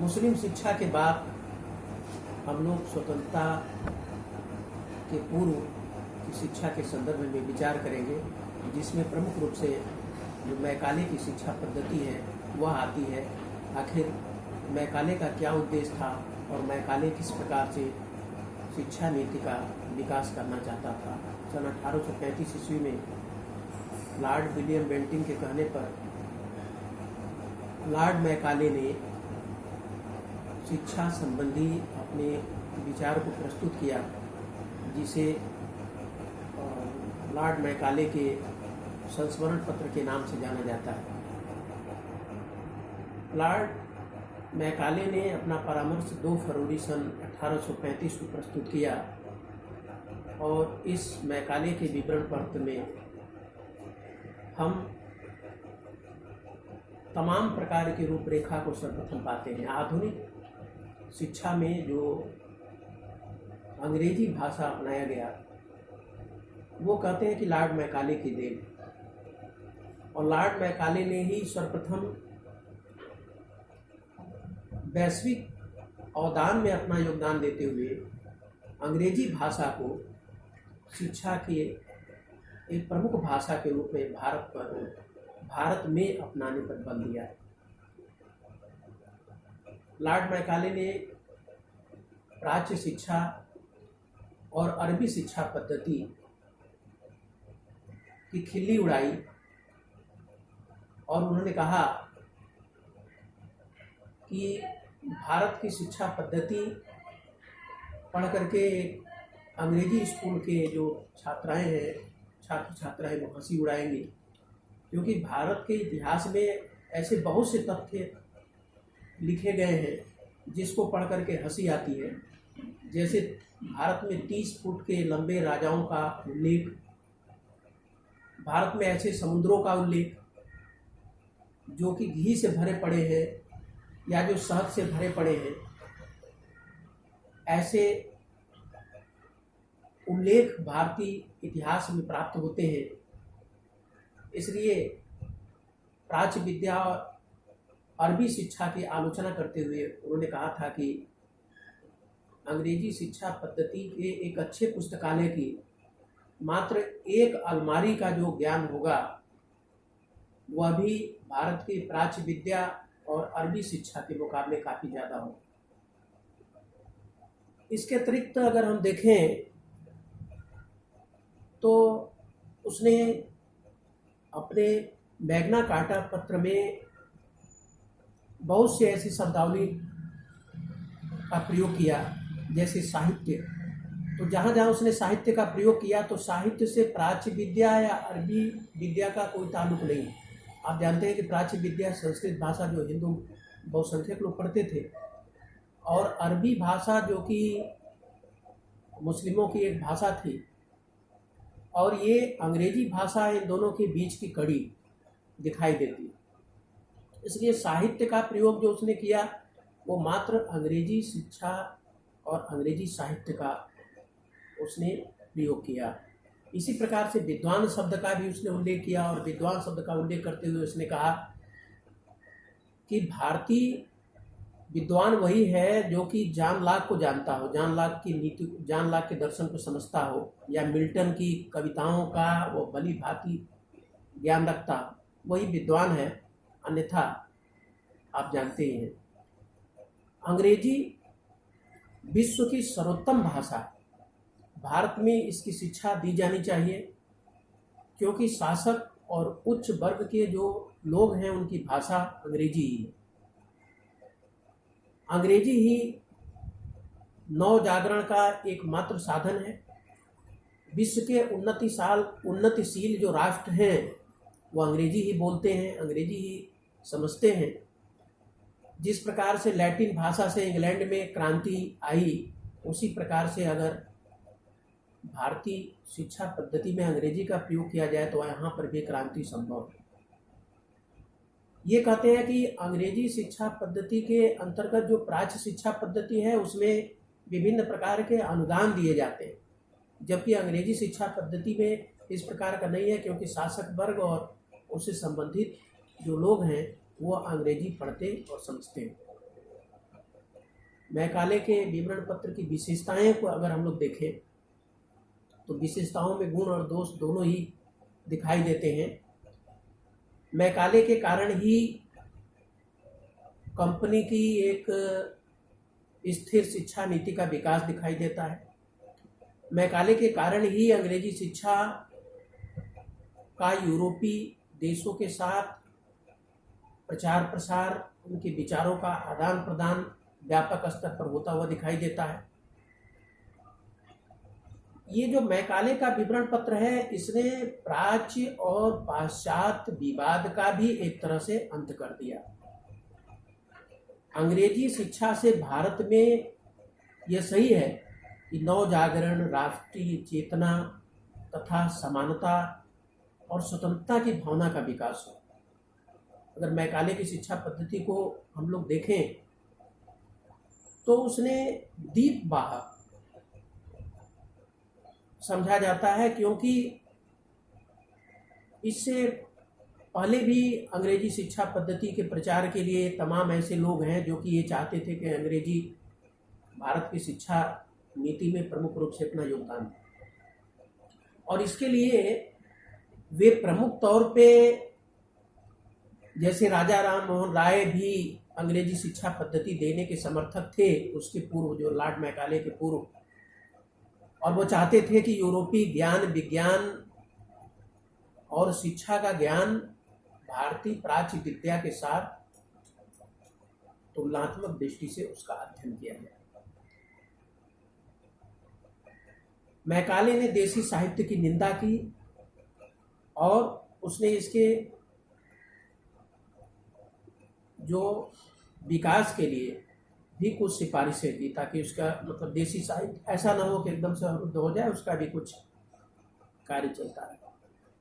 मुस्लिम शिक्षा के बाद हम लोग स्वतंत्रता के पूर्व की शिक्षा के संदर्भ में विचार करेंगे, जिसमें प्रमुख रूप से जो मैकाले की शिक्षा पद्धति है वह आती है। आखिर मैकाले का क्या उद्देश्य था और मैकाले किस प्रकार से शिक्षा नीति का विकास करना चाहता था। सन 1835 ईस्वी में लॉर्ड विलियम बेंटिंक के कहने पर लॉर्ड मैकाले ने शिक्षा संबंधी अपने विचार को प्रस्तुत किया, जिसे लॉर्ड मैकाले के संस्मरण पत्र के नाम से जाना जाता है। लॉर्ड मैकाले ने अपना परामर्श 2 फरवरी सन 1835 को प्रस्तुत किया और इस मैकाले के विवरण पत्र में हम तमाम प्रकार की रूपरेखा को सर्वप्रथम पाते हैं। आधुनिक शिक्षा में जो अंग्रेजी भाषा अपनाया गया वो कहते हैं कि लॉर्ड मैकाले की देन, और लॉर्ड मैकाले ने ही सर्वप्रथम वैश्विक अवदान में अपना योगदान देते हुए अंग्रेजी भाषा को शिक्षा के एक प्रमुख भाषा के रूप में भारत में अपनाने पर बल दिया। लॉर्ड मैकाले ने प्राच्य शिक्षा और अरबी शिक्षा पद्धति की खिल्ली उड़ाई और उन्होंने कहा कि भारत की शिक्षा पद्धति पढ़ करके अंग्रेजी स्कूल के जो छात्र छात्राएं वो हंसी उड़ाएंगे, क्योंकि भारत के इतिहास में ऐसे बहुत से तथ्य लिखे गए हैं जिसको पढ़ करके हंसी आती है। जैसे भारत में 30 फुट के लंबे राजाओं का उल्लेख, भारत में ऐसे समुद्रों का उल्लेख जो कि घी से भरे पड़े हैं या जो शहद से भरे पड़े हैं, ऐसे उल्लेख भारतीय इतिहास में प्राप्त होते हैं। इसलिए प्राच्य विद्या और अरबी शिक्षा की आलोचना करते हुए उन्होंने कहा था कि अंग्रेजी शिक्षा पद्धति के एक अच्छे पुस्तकालय की मात्र एक अलमारी का जो ज्ञान होगा वह भी भारत की प्राच्य विद्या और अरबी शिक्षा के मुकाबले काफ़ी ज़्यादा हो। इसके अतिरिक्त अगर हम देखें तो उसने अपने मैग्ना कार्टा पत्र में बहुत से ऐसी शब्दावली का प्रयोग किया, जैसे साहित्य। तो जहाँ जहाँ उसने साहित्य का प्रयोग किया तो साहित्य से प्राच्य विद्या या अरबी विद्या का कोई ताल्लुक नहीं। आप जानते हैं कि प्राच्य विद्या संस्कृत भाषा जो हिंदू बहुसंख्यक लोग पढ़ते थे, और अरबी भाषा जो कि मुस्लिमों की एक भाषा थी, और ये अंग्रेजी भाषा इन दोनों के बीच की कड़ी दिखाई देती। इसलिए साहित्य का प्रयोग जो उसने किया वो मात्र अंग्रेजी शिक्षा और अंग्रेजी साहित्य का उसने प्रयोग किया। इसी प्रकार से विद्वान शब्द का भी उसने उल्लेख किया, और विद्वान शब्द का उल्लेख करते हुए उसने कहा कि भारतीय विद्वान वही है जो कि जॉन लॉक को जानता हो, जॉन लॉक की नीति, जॉन लॉक के दर्शन को समझता हो, या मिल्टन की कविताओं का वो भली भांति ज्ञान रखता, वही विद्वान है। अन्यथा आप जानते ही हैं अंग्रेजी विश्व की सर्वोत्तम भाषा, भारत में इसकी शिक्षा दी जानी चाहिए, क्योंकि शासक और उच्च वर्ग के जो लोग हैं उनकी भाषा अंग्रेजी ही है। अंग्रेजी ही नव जागरण का एकमात्र साधन है। विश्व के उन्नतिशील जो राष्ट्र हैं वो अंग्रेजी ही बोलते हैं, अंग्रेजी ही समझते हैं। जिस प्रकार से लैटिन भाषा से इंग्लैंड में क्रांति आई, उसी प्रकार से अगर भारतीय शिक्षा पद्धति में अंग्रेजी का प्रयोग किया जाए तो यहाँ पर भी क्रांति संभव है। ये कहते हैं कि अंग्रेजी शिक्षा पद्धति के अंतर्गत जो प्राच्य शिक्षा पद्धति है उसमें विभिन्न प्रकार के अनुदान दिए जाते हैं, जबकि अंग्रेजी शिक्षा पद्धति में इस प्रकार का नहीं है, क्योंकि शासक वर्ग और उससे संबंधित जो लोग हैं वो अंग्रेजी पढ़ते और समझते हैं। मैकाले के विवरण पत्र की विशेषताएं को अगर हम लोग देखें तो विशेषताओं में गुण और दोष दोनों ही दिखाई देते हैं। मैकाले के कारण ही कंपनी की एक स्थिर शिक्षा नीति का विकास दिखाई देता है। मैकाले के कारण ही अंग्रेजी शिक्षा का यूरोपीय देशों के साथ प्रचार प्रसार, उनके विचारों का आदान प्रदान व्यापक स्तर पर होता हुआ दिखाई देता है। ये जो मैकाले का विवरण पत्र है, इसने प्राच्य और पाश्चात्य विवाद का भी एक तरह से अंत कर दिया। अंग्रेजी शिक्षा से भारत में यह सही है कि नवजागरण, राष्ट्रीय चेतना तथा समानता और स्वतंत्रता की भावना का विकास हो। अगर मैकाले की शिक्षा पद्धति को हम लोग देखें तो उसने दीपवाह समझा जाता है, क्योंकि इससे पहले भी अंग्रेजी शिक्षा पद्धति के प्रचार के लिए तमाम ऐसे लोग हैं जो कि ये चाहते थे कि अंग्रेजी भारत की शिक्षा नीति में प्रमुख रूप से अपना योगदान दें, और इसके लिए वे प्रमुख तौर पे जैसे राजा राम मोहन राय भी अंग्रेजी शिक्षा पद्धति देने के समर्थक थे, उसके पूर्व जो लॉर्ड मैकाले के पूर्व, और वो चाहते थे कि यूरोपीय ज्ञान, विज्ञान और शिक्षा का ज्ञान भारतीय प्राच्य विद्या के साथ तुलनात्मक दृष्टि से उसका अध्ययन किया जाए। मैकाले ने देसी साहित्य की निंदा की और उसने इसके जो विकास के लिए भी कुछ सिफारिशें की, ताकि उसका मतलब देसी साहित्य ऐसा ना हो कि एकदम से अवरुद्ध हो जाए, उसका भी कुछ कार्य चलता है।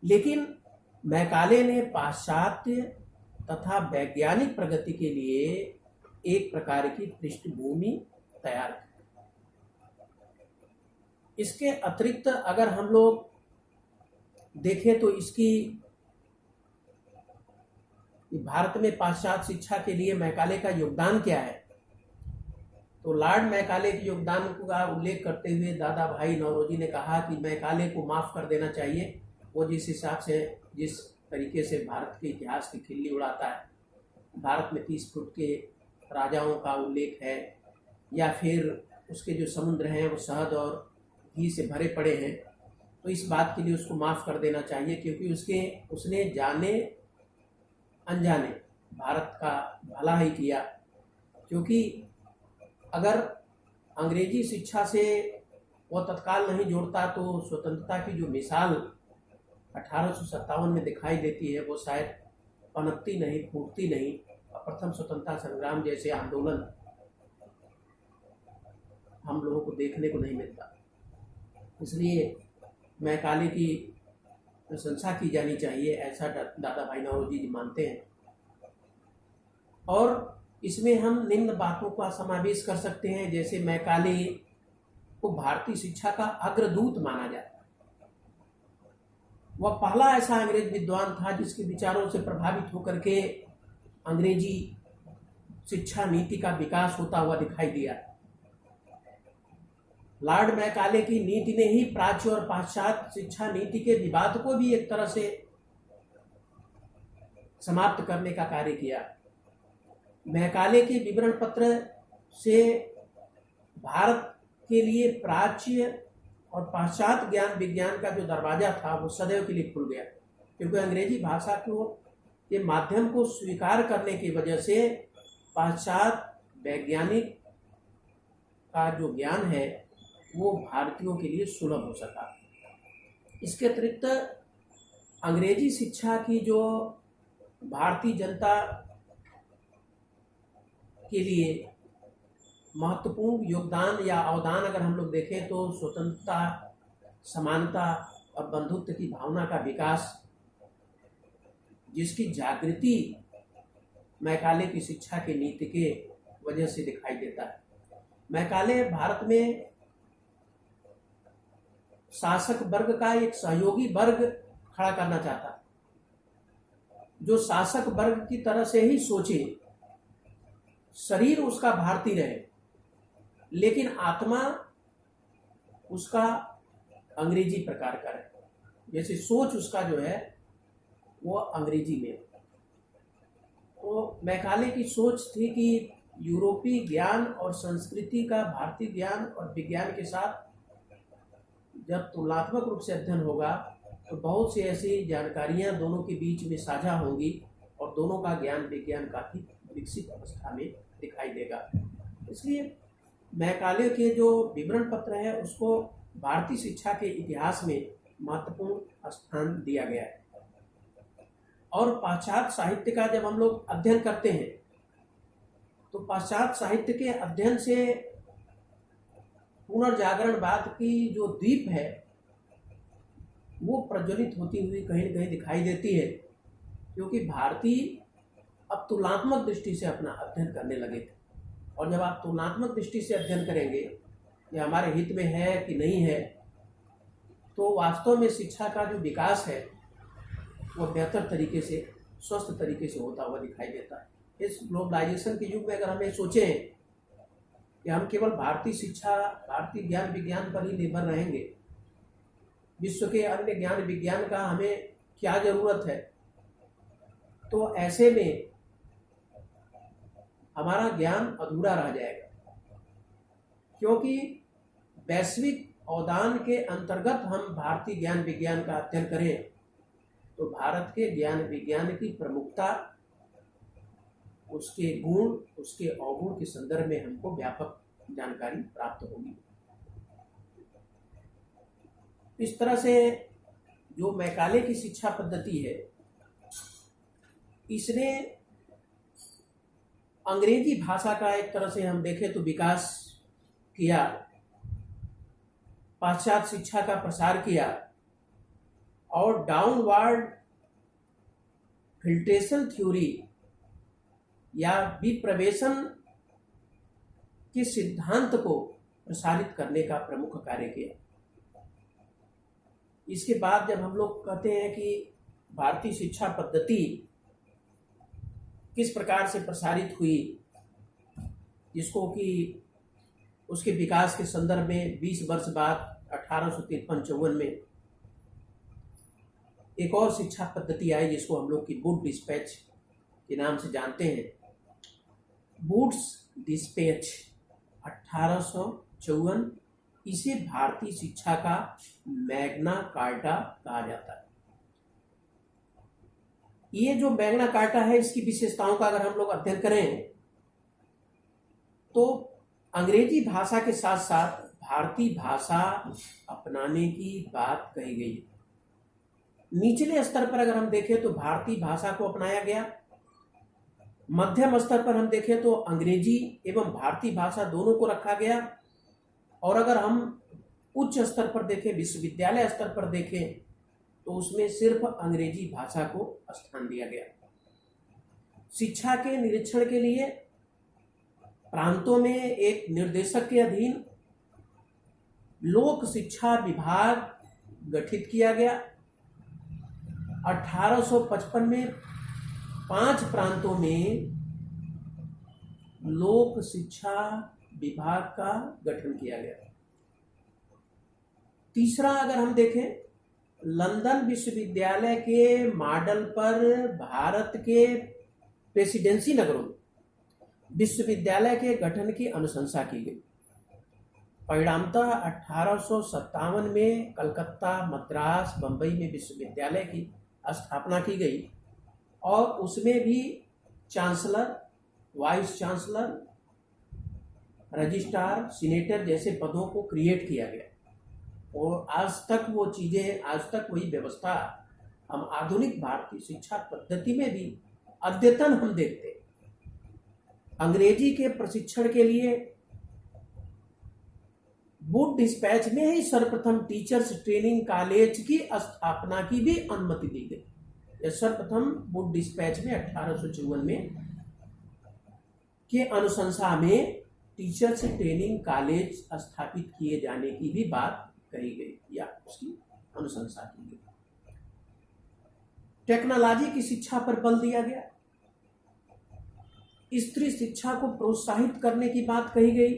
लेकिन मैकाले ने पाश्चात्य तथा वैज्ञानिक प्रगति के लिए एक प्रकार की पृष्ठभूमि तैयार की। इसके अतिरिक्त अगर हम लोग देखें तो इसकी भारत में पाश्चात्य शिक्षा के लिए मैकाले का योगदान क्या है, तो लॉर्ड मैकाले के योगदान का उल्लेख करते हुए दादा भाई नौरोजी ने कहा कि मैकाले को माफ़ कर देना चाहिए। वो जिस हिसाब से, जिस तरीके से भारत के इतिहास की खिल्ली उड़ाता है, भारत में 30 फुट के राजाओं का उल्लेख है, या फिर उसके जो समुद्र हैं वो शहद और घी से भरे पड़े हैं, तो इस बात के लिए उसको माफ़ कर देना चाहिए, क्योंकि उसने जाने अनजाने भारत का भला ही किया। क्योंकि अगर अंग्रेजी शिक्षा से वो तत्काल नहीं जोड़ता तो स्वतंत्रता की जो मिसाल 1857 में दिखाई देती है वो शायद पनपती नहीं, फूटती नहीं, और प्रथम स्वतंत्रता संग्राम जैसे आंदोलन हम लोगों को देखने को नहीं मिलता। इसलिए मैकाले की प्रशंसा की जानी चाहिए, ऐसा दादा भाई नौरोजी जी मानते हैं। और इसमें हम निम्न बातों का समावेश कर सकते हैं, जैसे मैकाले को भारतीय शिक्षा का अग्रदूत माना जाता है। वह पहला ऐसा अंग्रेज विद्वान था जिसके विचारों से प्रभावित होकर के अंग्रेजी शिक्षा नीति का विकास होता हुआ दिखाई दिया। लॉर्ड मैकाले की नीति ने ही प्राच्य और पाश्चात्य शिक्षा नीति के विवाद को भी एक तरह से समाप्त करने का कार्य किया। मैकाले के विवरण पत्र से भारत के लिए प्राच्य और पाश्चात्य ज्ञान विज्ञान का जो दरवाजा था वो सदैव के लिए खुल गया, क्योंकि अंग्रेजी भाषा के माध्यम को स्वीकार करने की वजह से पाश्चात्य वैज्ञानिक का जो ज्ञान है वो भारतीयों के लिए सुलभ हो सका। इसके अतिरिक्त अंग्रेजी शिक्षा की जो भारतीय जनता के लिए महत्वपूर्ण योगदान या अवदान अगर हम लोग देखें तो स्वतंत्रता, समानता और बंधुत्व की भावना का विकास, जिसकी जागृति मैकाले की शिक्षा की नीति के वजह से दिखाई देता है। मैकाले भारत में शासक वर्ग का एक सहयोगी वर्ग खड़ा करना चाहता है, जो शासक वर्ग की तरह से ही सोचे, शरीर उसका भारतीय रहे लेकिन आत्मा उसका अंग्रेजी प्रकार का है, जैसे सोच उसका जो है वो अंग्रेजी में। तो मैकाले की सोच थी कि यूरोपीय ज्ञान और संस्कृति का भारतीय ज्ञान और विज्ञान के साथ जब तुलनात्मक रूप से अध्ययन होगा तो बहुत सी ऐसी जानकारियां दोनों के बीच में साझा होंगी और दोनों का ज्ञान विज्ञान काफी विकसित अवस्था में दिखाई देगा। इसलिए मैकाले के जो विवरण पत्र है उसको भारतीय शिक्षा के इतिहास में महत्वपूर्ण स्थान दिया गया है। और पाश्चात्य साहित्य का जब हम लोग अध्ययन करते हैं तो पाश्चात्य साहित्य के अध्ययन से पुनर्जागरणवाद की जो दीप है वो प्रज्वलित होती हुई कहीं न कहीं दिखाई देती है, क्योंकि भारतीय अब तुलनात्मक दृष्टि से अपना अध्ययन करने लगे थे। और जब आप तुलनात्मक दृष्टि से अध्ययन करेंगे ये हमारे हित में है कि नहीं है, तो वास्तव में शिक्षा का जो विकास है वो बेहतर तरीके से, स्वस्थ तरीके से होता हुआ दिखाई देता है। इस ग्लोबलाइजेशन के युग में अगर हमें सोचें कि हम केवल भारतीय शिक्षा, भारतीय ज्ञान विज्ञान पर ही निर्भर रहेंगे, विश्व के अन्य ज्ञान विज्ञान का हमें क्या जरूरत है, तो ऐसे में हमारा ज्ञान अधूरा रह जाएगा। क्योंकि वैश्विक अवदान के अंतर्गत हम भारतीय ज्ञान विज्ञान का अध्ययन करें तो भारत के ज्ञान विज्ञान की प्रमुखता, उसके गुण, उसके अवगुण के संदर्भ में हमको व्यापक जानकारी प्राप्त होगी। इस तरह से जो मैकाले की शिक्षा पद्धति है इसने अंग्रेजी भाषा का एक तरह से हम देखें तो विकास किया, पाश्चात्य शिक्षा का प्रसार किया और डाउनवर्ड फिल्ट्रेशन थ्योरी या विप्रवेशन के सिद्धांत को प्रसारित करने का प्रमुख कार्य किया। इसके बाद जब हम लोग कहते हैं कि भारतीय शिक्षा पद्धति किस प्रकार से प्रसारित हुई, जिसको कि उसके विकास के संदर्भ में 20 वर्ष बाद 1853-54 में एक और शिक्षा पद्धति आई जिसको हम लोग की वुड डिस्पैच के नाम से जानते हैं। वुड्स डिस्पैच 1854, इसे भारतीय शिक्षा का मैग्ना कार्टा कहा जाता है। ये जो मैग्ना कार्टा है इसकी विशेषताओं का अगर हम लोग अध्ययन करें तो अंग्रेजी भाषा के साथ साथ भारतीय भाषा अपनाने की बात कही गई है। निचले स्तर पर अगर हम देखें तो भारतीय भाषा को अपनाया गया, मध्यम स्तर पर हम देखें तो अंग्रेजी एवं भारतीय भाषा दोनों को रखा गया, और अगर हम उच्च स्तर पर देखें, विश्वविद्यालय स्तर पर देखें तो उसमें सिर्फ अंग्रेजी भाषा को स्थान दिया गया। शिक्षा के निरीक्षण के लिए प्रांतों में एक निर्देशक के अधीन लोक शिक्षा विभाग गठित किया गया। 1855 में 5 प्रांतों में लोक शिक्षा विभाग का गठन किया गया। तीसरा अगर हम देखें, लंदन विश्वविद्यालय के मॉडल पर भारत के प्रेसिडेंसी नगरों में विश्वविद्यालय के गठन की अनुशंसा की गई। परिणामतः 1857 में कलकत्ता, मद्रास, बंबई में विश्वविद्यालय की स्थापना की गई और उसमें भी chancellor, vice chancellor, registrar, senator जैसे पदों को क्रिएट किया गया। और आज तक वो चीज़ें, आज तक वही व्यवस्था हम आधुनिक भारतीय शिक्षा पद्धति में भी अद्यतन हम देखते हैं। अंग्रेजी के प्रशिक्षण के लिए वुड डिस्पैच में ही सर्वप्रथम टीचर्स ट्रेनिंग कॉलेज की स्थापना की भी अनुमति दी गई। यह सर्वप्रथम वुड डिस्पैच में 1854 में के अनुशंसा में टीचर्स ट्रेनिंग कॉलेज स्थापित किए जाने की भी बात कही गई या उसकी अनुशंसा की गई। टेक्नोलॉजी की शिक्षा पर बल दिया गया। स्त्री शिक्षा को प्रोत्साहित करने की बात कही गई।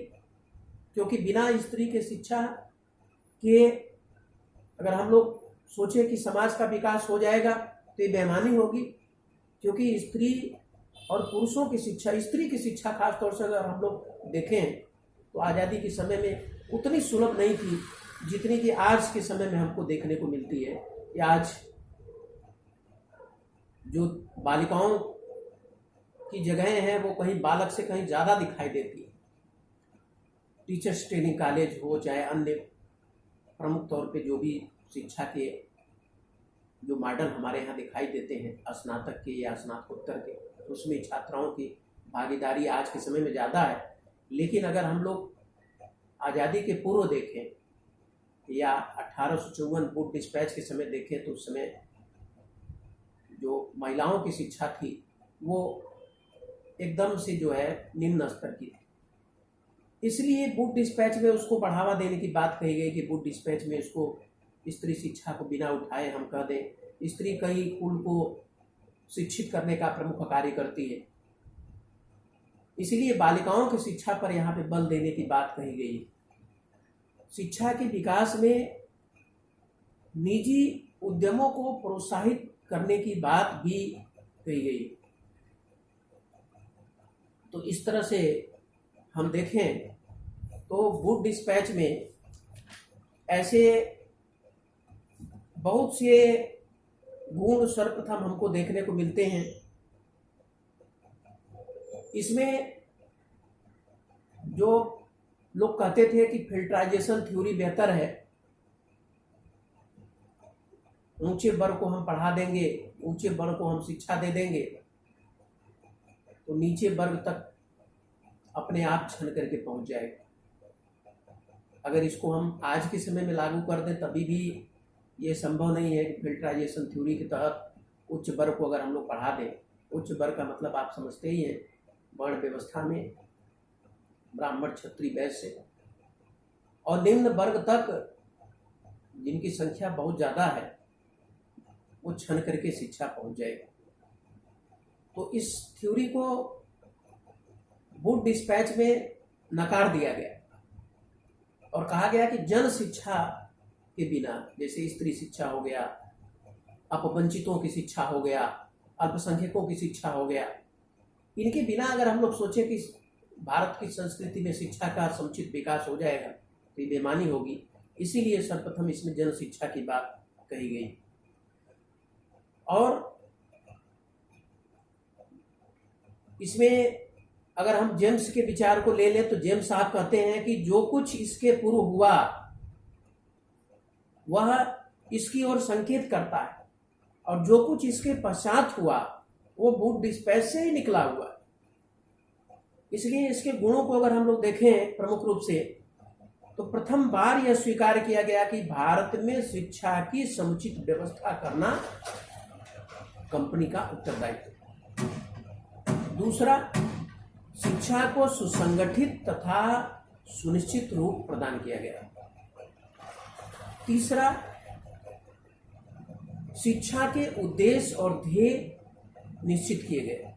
क्योंकि बिना स्त्री के शिक्षा के अगर हम लोग सोचें कि समाज का विकास हो जाएगा तो ये बेईमानी होगी, क्योंकि स्त्री और पुरुषों की शिक्षा, स्त्री की शिक्षा खासतौर से अगर हम लोग देखें तो आज़ादी के समय में उतनी सुलभ नहीं थी जितनी कि आज के समय में हमको देखने को मिलती है। या आज जो बालिकाओं की जगहें हैं वो कहीं बालक से कहीं ज़्यादा दिखाई देती है। टीचर्स ट्रेनिंग कॉलेज हो चाहे अन्य प्रमुख तौर पे जो भी शिक्षा के जो मॉडल हमारे यहाँ दिखाई देते हैं स्नातक के या स्नातकोत्तर के, उसमें छात्राओं की भागीदारी आज के समय में ज़्यादा है। लेकिन अगर हम लोग आज़ादी के पूर्व देखें या 1854 वुड डिस्पैच के समय देखें तो उस समय जो महिलाओं की शिक्षा थी वो एकदम से जो है निम्न स्तर की थी। इसलिए वुड डिस्पैच में उसको बढ़ावा देने की बात कही गई कि वुड डिस्पैच में इसको स्त्री शिक्षा को बिना उठाए हम कह दें। स्त्री कई कुल को शिक्षित करने का प्रमुख कार्य करती है, इसलिए बालिकाओं की शिक्षा पर यहाँ पे बल देने की बात कही गई। शिक्षा के विकास में निजी उद्यमों को प्रोत्साहित करने की बात भी कही गई। तो इस तरह से हम देखें तो वुड डिस्पैच में ऐसे बहुत से गुण सर्वप्रथम हमको देखने को मिलते हैं। इसमें जो लोग कहते थे कि फिल्ट्राइजेशन थ्योरी बेहतर है, ऊंचे वर्ग को हम पढ़ा देंगे, ऊंचे वर्ग को हम शिक्षा दे देंगे तो नीचे वर्ग तक अपने आप छन करके पहुंच जाएगा। अगर इसको हम आज के समय में लागू कर दें तभी भी ये संभव नहीं है कि फिल्ट्राइजेशन थ्योरी के तहत उच्च वर्ग को अगर हम लोग पढ़ा दें। उच्च वर्ग का मतलब आप समझते ही हैं, वर्ण व्यवस्था में ब्राह्मण क्षत्रिय वैश्य और निम्न वर्ग तक जिनकी संख्या बहुत ज़्यादा है वो छन करके शिक्षा पहुंच जाएगा। तो इस थ्योरी को वुड डिस्पैच में नकार दिया गया और कहा गया कि जन शिक्षा के बिना, जैसे स्त्री शिक्षा हो गया, अपवंचितों की शिक्षा हो गया, अल्पसंख्यकों की शिक्षा हो गया, इनके बिना अगर हम लोग सोचें कि भारत की संस्कृति में शिक्षा का समुचित विकास हो जाएगा तो ये बेईमानी होगी। इसीलिए सर्वप्रथम इसमें जन शिक्षा की बात कही गई। और इसमें अगर हम जेम्स के विचार को ले लें तो जेम्स साहब कहते हैं कि जो कुछ इसके पूर्व हुआ वह इसकी ओर संकेत करता है और जो कुछ इसके पश्चात हुआ वो वुड डिस्पैच से ही निकला हुआ है। इसलिए इसके गुणों को अगर हम लोग देखें प्रमुख रूप से तो प्रथम बार यह स्वीकार किया गया कि भारत में शिक्षा की समुचित व्यवस्था करना कंपनी का उत्तरदायित्व। दूसरा, शिक्षा को सुसंगठित तथा सुनिश्चित रूप प्रदान किया गया। तीसरा, शिक्षा के उद्देश्य और ध्येय निश्चित किए गए।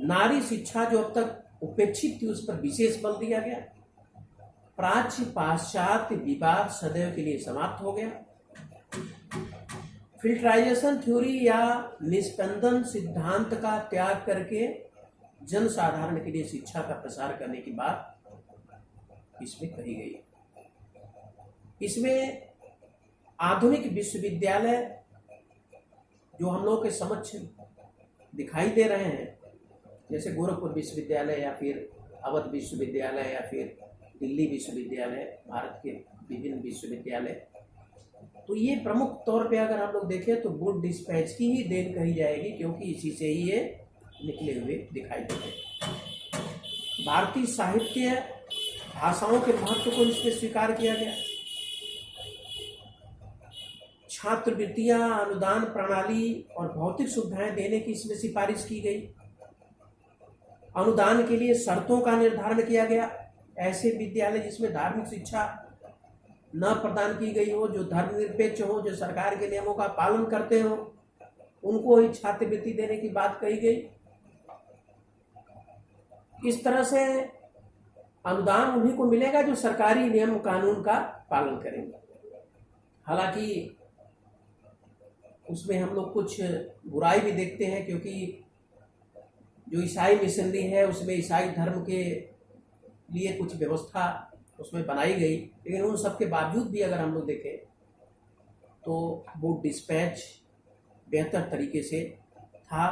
नारी शिक्षा जो अब तक उपेक्षित थी उस पर विशेष बल दिया गया। प्राच्य पाश्चात्य विवाद सदैव के लिए समाप्त हो गया। फिल्ट्राइजेशन थ्योरी या निस्पंदन सिद्धांत का त्याग करके जन साधारण के लिए शिक्षा का प्रसार करने की बात इसमें कही गई। इसमें आधुनिक विश्वविद्यालय जो हम लोगों के समक्ष दिखाई दे रहे हैं, जैसे गोरखपुर विश्वविद्यालय या फिर अवध विश्वविद्यालय या फिर दिल्ली विश्वविद्यालय, भारत के विभिन्न विश्वविद्यालय, तो ये प्रमुख तौर पे अगर हम लोग देखें तो वुड डिस्पैच की ही देन कही जाएगी, क्योंकि इसी से ही ये निकले हुए दिखाई देते हैं। भारतीय साहित्य भाषाओं के महत्व को इसमें स्वीकार किया गया। छात्रवृत्तियां, अनुदान प्रणाली और भौतिक सुविधाएं देने की इसमें सिफारिश की गई। अनुदान के लिए शर्तों का निर्धारण किया गया। ऐसे विद्यालय जिसमें धार्मिक शिक्षा न प्रदान की गई हो, जो धर्मनिरपेक्ष हो, जो सरकार के नियमों का पालन करते हो, उनको ही छात्रवृत्ति देने की बात कही गई। इस तरह से अनुदान उन्हीं को मिलेगा जो सरकारी नियम कानून का पालन करेंगे। हालांकि उसमें हम लोग कुछ बुराई भी देखते हैं, क्योंकि जो ईसाई मिशनरी है उसमें ईसाई धर्म के लिए कुछ व्यवस्था उसमें बनाई गई, लेकिन उन सब के बावजूद भी अगर हम लोग देखें तो वो डिस्पैच बेहतर तरीके से था,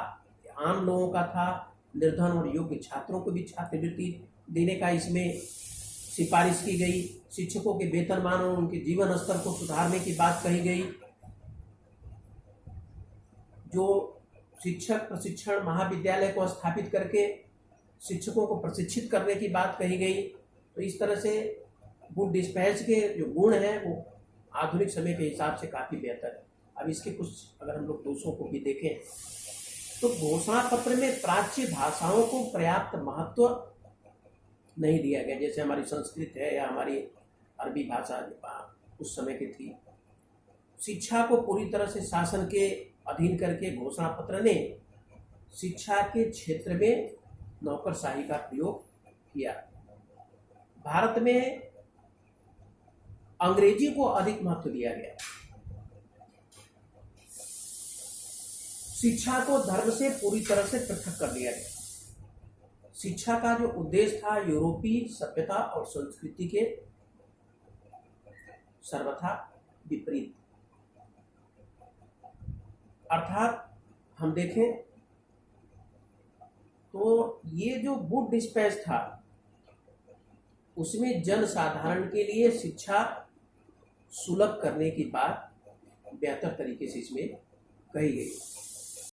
आम लोगों का था, निर्धन और योग्य छात्रों को भी छात्रवृत्ति देने का इसमें सिफारिश की गई, शिक्षकों के वेतनमान और उनके जीवन स्तर को सुधारने की बात कही गई, जो शिक्षक प्रशिक्षण महाविद्यालय को स्थापित करके शिक्षकों को प्रशिक्षित करने की बात कही गई। तो इस तरह से गुड डिस्पैच के जो गुण हैं वो आधुनिक समय के हिसाब से काफ़ी बेहतर है। अब इसके कुछ अगर हम लोग दोषों को भी देखें तो घोषणा पत्र में प्राच्य भाषाओं को पर्याप्त महत्व नहीं दिया गया, जैसे हमारी संस्कृत है या हमारी अरबी भाषा उस समय की थी। शिक्षा को पूरी तरह से शासन के अधीन करके घोषणा पत्र ने शिक्षा के क्षेत्र में नौकरशाही का प्रयोग किया। भारत में अंग्रेजी को अधिक महत्व दिया गया। शिक्षा को धर्म से पूरी तरह से पृथक कर दिया गया। शिक्षा का जो उद्देश्य था यूरोपीय सभ्यता और संस्कृति के सर्वथा विपरीत। अर्थात हम देखें तो ये जो गुड डिस्पैच था उसमें जन साधारण के लिए शिक्षा सुलभ करने की बात बेहतर तरीके से इसमें कही गई।